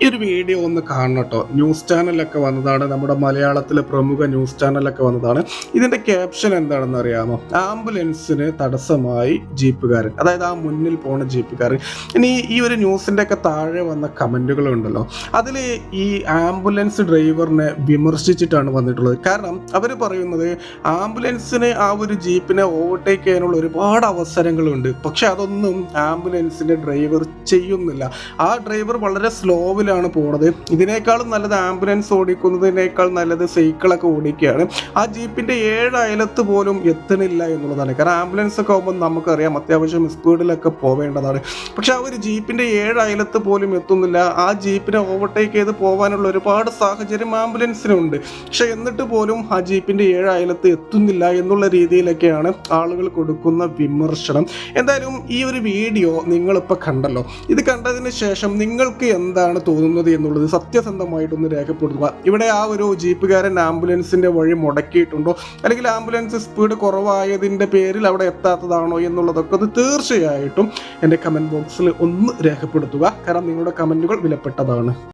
ഈ ഒരു വീഡിയോ ഒന്ന് കാണണം കേട്ടോ. ന്യൂസ് ചാനലൊക്കെ വന്നതാണ്, നമ്മുടെ മലയാളത്തിലെ പ്രമുഖ ന്യൂസ് ചാനലൊക്കെ വന്നതാണ്. ഇതിൻ്റെ ക്യാപ്ഷൻ എന്താണെന്ന് അറിയാമോ? ആംബുലൻസിന് തടസ്സമായി ജീപ്പുകാരൻ, അതായത് ആ മുന്നിൽ പോണ ജീപ്പുകാരൻ. ഇനി ഈ ഒരു ന്യൂസിൻ്റെ ഒക്കെ താഴെ വന്ന കമൻറ്റുകളുണ്ടല്ലോ, അതിൽ ഈ ആംബുലൻസ് ഡ്രൈവറിനെ വിമർശിച്ചിട്ടാണ് വന്നിട്ടുള്ളത്. കാരണം അവർ പറയുന്നത് ആംബുലൻസിന് ആ ഒരു ജീപ്പിനെ ഓവർടേക്ക് ചെയ്യാനുള്ള ഒരുപാട് അവസരങ്ങളുണ്ട്, പക്ഷെ അതൊന്നും ആംബുലൻസിൻ്റെ ഡ്രൈവർ ചെയ്യുന്നില്ല. ആ ഡ്രൈവർ വളരെ സ്ലോവിൽ ാണ് പോണത്. ഇതിനേക്കാളും നല്ലത് ആംബുലൻസ് ഓടിക്കുന്നതിനേക്കാൾ നല്ലത് സൈക്കിളൊക്കെ ഓടിക്കുകയാണ്. ആ ജീപ്പിന്റെ 7 അയലത്ത് പോലും എത്തണില്ല എന്നുള്ളതാണ്. കാരണം ആംബുലൻസ് ഒക്കെ ആകുമ്പോൾ നമുക്കറിയാം അത്യാവശ്യം സ്പീഡിലൊക്കെ പോവേണ്ടതാണ്. പക്ഷെ ആ ഒരു ജീപ്പിന്റെ 7 അയലത്ത് പോലും എത്തുന്നില്ല. ആ ജീപ്പിനെ ഓവർടേക്ക് ചെയ്ത് പോകാനുള്ള ഒരുപാട് സാഹചര്യം ആംബുലൻസിനുണ്ട്. പക്ഷെ എന്നിട്ട് പോലും ആ ജീപ്പിന്റെ 7 അയലത്ത് എത്തുന്നില്ല എന്നുള്ള രീതിയിലൊക്കെയാണ് ആളുകൾ കൊടുക്കുന്ന വിമർശനം. എന്തായാലും ഈ ഒരു വീഡിയോ നിങ്ങളിപ്പോൾ കണ്ടല്ലോ. ഇത് കണ്ടതിന് ശേഷം നിങ്ങൾക്ക് എന്താണ് തോന്നുന്നത് എന്നുള്ളത് സത്യസന്ധമായിട്ടൊന്ന് രേഖപ്പെടുത്തുക. ഇവിടെ ആ ഒരു ജീപ്പുകാരൻ ആംബുലൻസിന്റെ വഴി മുടക്കിയിട്ടുണ്ടോ, അല്ലെങ്കിൽ ആംബുലൻസ് സ്പീഡ് കുറവായതിന്റെ പേരിൽ അവിടെ എത്താത്തതാണോ എന്നുള്ളതൊക്കെ ഒന്ന് തീർച്ചയായിട്ടും എൻ്റെ കമന്റ് ബോക്സിൽ ഒന്ന് രേഖപ്പെടുത്തുക. കാരണം നിങ്ങളുടെ കമന്റുകൾ വിലപ്പെട്ടതാണ്.